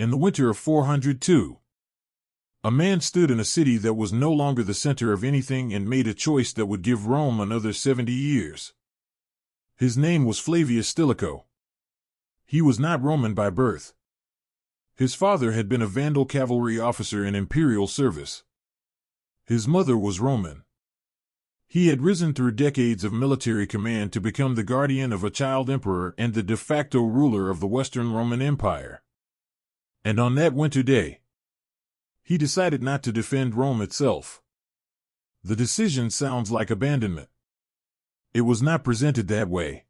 In the winter of 402, a man stood in a city that was no longer the center of anything and made a choice that would give Rome another 70 years. His name was Flavius Stilicho. He was not Roman by birth. His father had been a Vandal cavalry officer in imperial service. His mother was Roman. He had risen through decades of military command to become the guardian of a child emperor and the de facto ruler of the Western Roman Empire. And on that winter day, he decided not to defend Rome itself. The decision sounds like abandonment. It was not presented that way.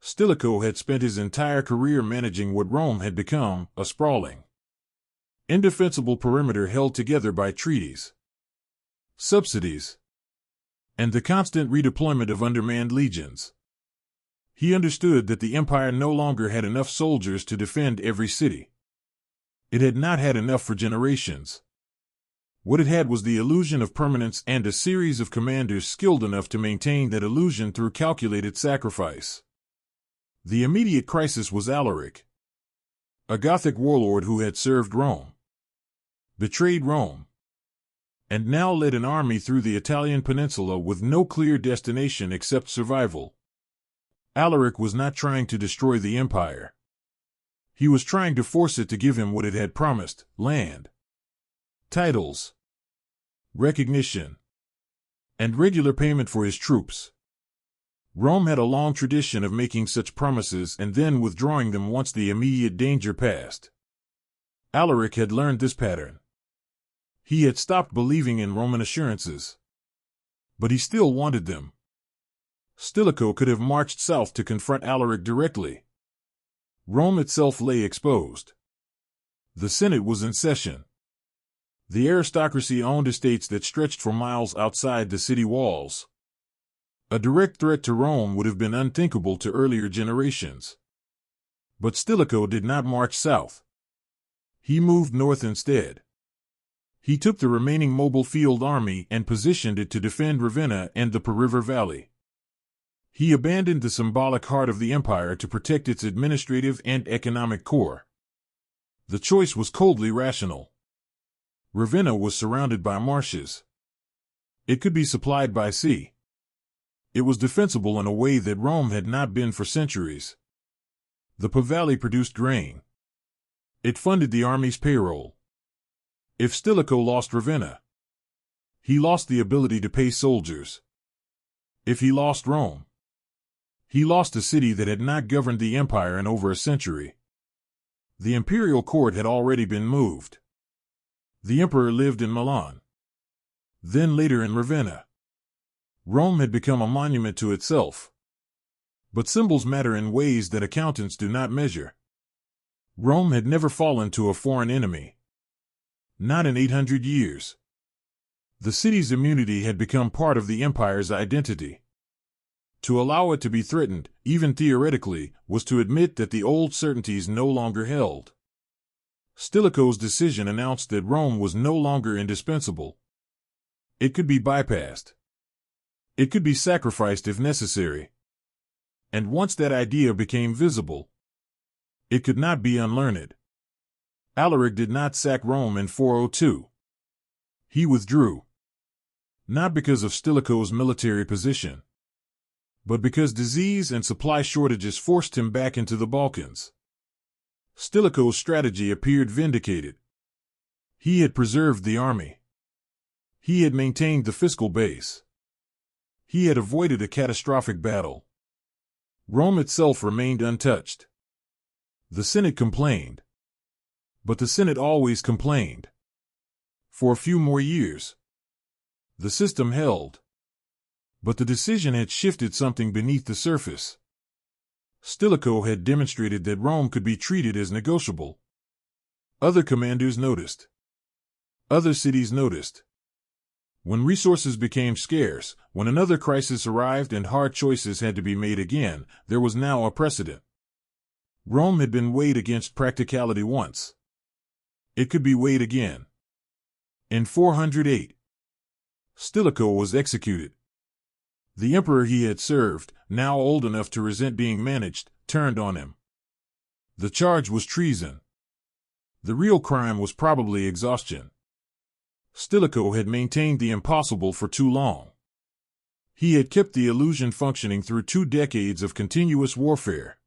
Stilicho had spent his entire career managing what Rome had become, a sprawling, indefensible perimeter held together by treaties, subsidies, and the constant redeployment of undermanned legions. He understood that the empire no longer had enough soldiers to defend every city. It had not had enough for generations. What it had was the illusion of permanence and a series of commanders skilled enough to maintain that illusion through calculated sacrifice. The immediate crisis was Alaric, a Gothic warlord who had served Rome, betrayed Rome, and now led an army through the Italian peninsula with no clear destination except survival. Alaric was not trying to destroy the empire. He was trying to force it to give him what it had promised: land, titles, recognition, and regular payment for his troops. Rome had a long tradition of making such promises and then withdrawing them once the immediate danger passed. Alaric had learned this pattern. He had stopped believing in Roman assurances. But he still wanted them. Stilicho could have marched south to confront Alaric directly. Rome itself lay exposed. The Senate was in session. The aristocracy owned estates that stretched for miles outside the city walls. A direct threat to Rome would have been unthinkable to earlier generations. But Stilicho did not march south. He moved north instead. He took the remaining mobile field army and positioned it to defend Ravenna and the Po River Valley. He abandoned the symbolic heart of the empire to protect its administrative and economic core. The choice was coldly rational. Ravenna was surrounded by marshes. It could be supplied by sea. It was defensible in a way that Rome had not been for centuries. The Po Valley produced grain. It funded the army's payroll. If Stilicho lost Ravenna, he lost the ability to pay soldiers. If he lost Rome, he lost a city that had not governed the empire in over a century. The imperial court had already been moved. The emperor lived in Milan, then later in Ravenna. Rome had become a monument to itself. But symbols matter in ways that accountants do not measure. Rome had never fallen to a foreign enemy. Not in 800 years. The city's immunity had become part of the empire's identity. To allow it to be threatened, even theoretically, was to admit that the old certainties no longer held. Stilicho's decision announced that Rome was no longer indispensable. It could be bypassed. It could be sacrificed if necessary. And once that idea became visible, it could not be unlearned. Alaric did not sack Rome in 402. He withdrew. Not because of Stilicho's military position, but because disease and supply shortages forced him back into the Balkans. Stilicho's strategy appeared vindicated. He had preserved the army. He had maintained the fiscal base. He had avoided a catastrophic battle. Rome itself remained untouched. The Senate complained. But the Senate always complained. For a few more years, the system held. But the decision had shifted something beneath the surface. Stilicho had demonstrated that Rome could be treated as negotiable. Other commanders noticed. Other cities noticed. When resources became scarce, when another crisis arrived and hard choices had to be made again, there was now a precedent. Rome had been weighed against practicality once. It could be weighed again. In 408, Stilicho was executed. The emperor he had served, now old enough to resent being managed, turned on him. The charge was treason. The real crime was probably exhaustion. Stilicho had maintained the impossible for too long. He had kept the illusion functioning through 2 decades of continuous warfare,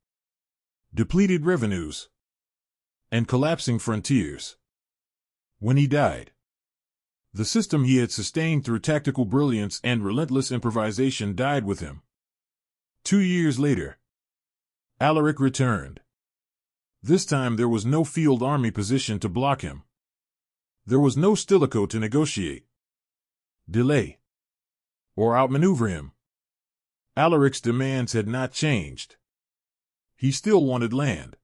depleted revenues, and collapsing frontiers. When he died, the system he had sustained through tactical brilliance and relentless improvisation died with him. 2 years later, Alaric returned. This time there was no field army position to block him. There was no Stilicho to negotiate, delay, or outmaneuver him. Alaric's demands had not changed. He still wanted land,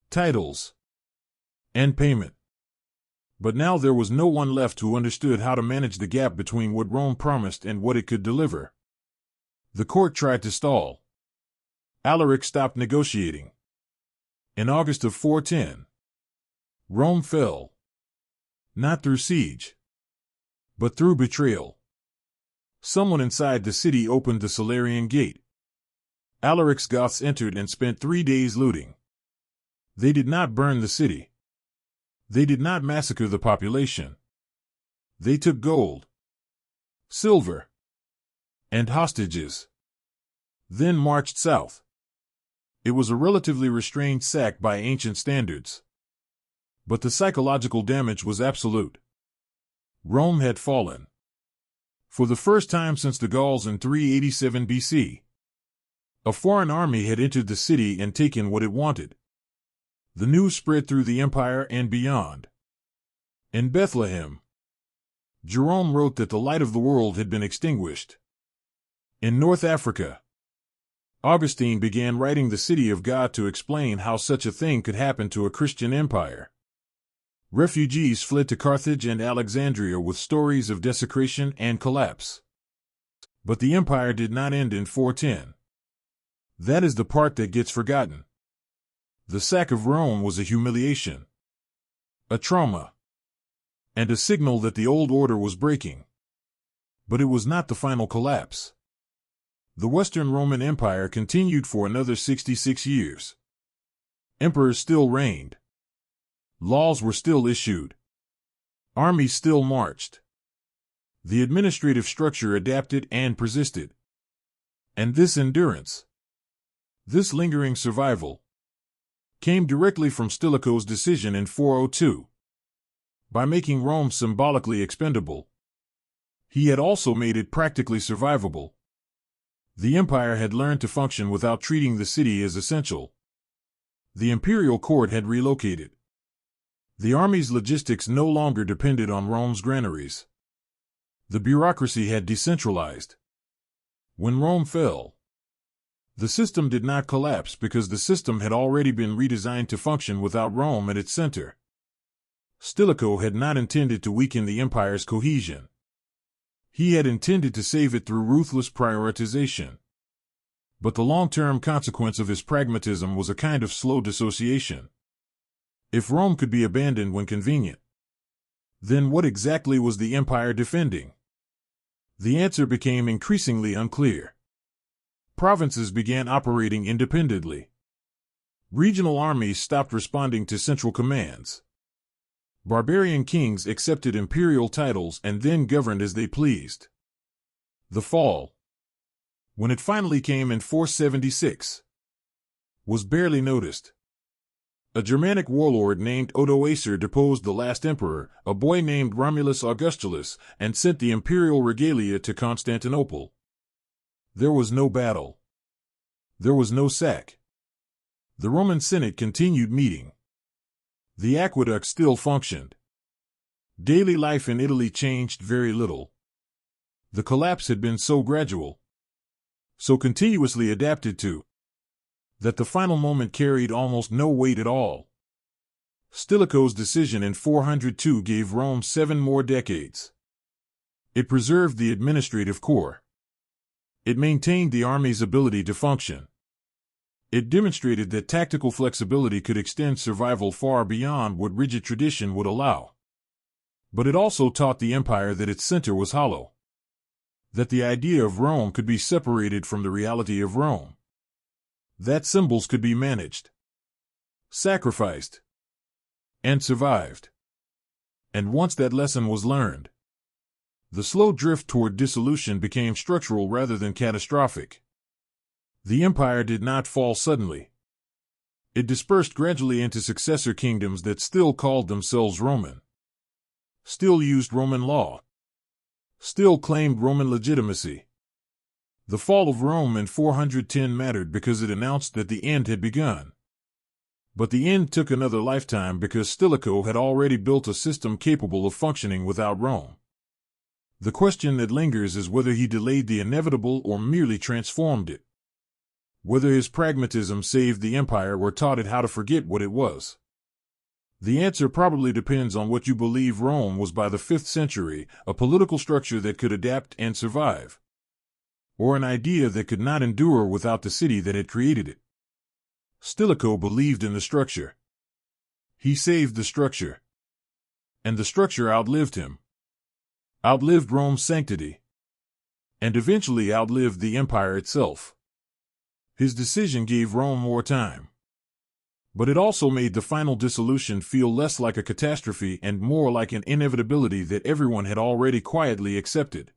titles, and payment. But now there was no one left who understood how to manage the gap between what Rome promised and what it could deliver. The court tried to stall. Alaric stopped negotiating. In August of 410, Rome fell, not through siege, but through betrayal. Someone inside the city opened the Salarian gate. Alaric's Goths entered and spent 3 days looting. They did not burn the city. They did not massacre the population. They took gold, silver, and hostages, then marched south. It was a relatively restrained sack by ancient standards. But the psychological damage was absolute. Rome had fallen. For the first time since the Gauls in 387 BC, a foreign army had entered the city and taken what it wanted. The news spread through the empire and beyond. In Bethlehem, Jerome wrote that the light of the world had been extinguished. In North Africa, Augustine began writing The City of God to explain how such a thing could happen to a Christian empire. Refugees fled to Carthage and Alexandria with stories of desecration and collapse. But the empire did not end in 410. That is the part that gets forgotten. The sack of Rome was a humiliation, a trauma, and a signal that the old order was breaking. But it was not the final collapse. The Western Roman Empire continued for another 66 years. Emperors still reigned. Laws were still issued. Armies still marched. The administrative structure adapted and persisted. And this endurance, this lingering survival, came directly from Stilicho's decision in 402. By making Rome symbolically expendable, he had also made it practically survivable. The empire had learned to function without treating the city as essential. The imperial court had relocated. The army's logistics no longer depended on Rome's granaries. The bureaucracy had decentralized. When Rome fell, the system did not collapse because the system had already been redesigned to function without Rome at its center. Stilicho had not intended to weaken the empire's cohesion. He had intended to save it through ruthless prioritization. But the long-term consequence of his pragmatism was a kind of slow dissociation. If Rome could be abandoned when convenient, then what exactly was the empire defending? The answer became increasingly unclear. Provinces began operating independently. Regional armies stopped responding to central commands. Barbarian kings accepted imperial titles and then governed as they pleased. The fall, when it finally came in 476, was barely noticed. A Germanic warlord named Odoacer deposed the last emperor, a boy named Romulus Augustulus, and sent the imperial regalia to Constantinople. There was no battle. There was no sack. The Roman Senate continued meeting. The aqueduct still functioned. Daily life in Italy changed very little. The collapse had been so gradual, so continuously adapted to, that the final moment carried almost no weight at all. Stilicho's decision in 402 gave Rome 7 more decades. It preserved the administrative core. It maintained the army's ability to function. It demonstrated that tactical flexibility could extend survival far beyond what rigid tradition would allow. But it also taught the empire that its center was hollow. That the idea of Rome could be separated from the reality of Rome. That symbols could be managed, sacrificed, and survived. And once that lesson was learned, the slow drift toward dissolution became structural rather than catastrophic. The empire did not fall suddenly. It dispersed gradually into successor kingdoms that still called themselves Roman, still used Roman law, still claimed Roman legitimacy. The fall of Rome in 410 mattered because it announced that the end had begun. But the end took another lifetime because Stilicho had already built a system capable of functioning without Rome. The question that lingers is whether he delayed the inevitable or merely transformed it. Whether his pragmatism saved the empire or taught it how to forget what it was. The answer probably depends on what you believe Rome was by the 5th century, a political structure that could adapt and survive, or an idea that could not endure without the city that had created it. Stilicho believed in the structure. He saved the structure. And the structure outlived him. Outlived Rome's sanctity. And eventually outlived the empire itself. His decision gave Rome more time. But it also made the final dissolution feel less like a catastrophe and more like an inevitability that everyone had already quietly accepted.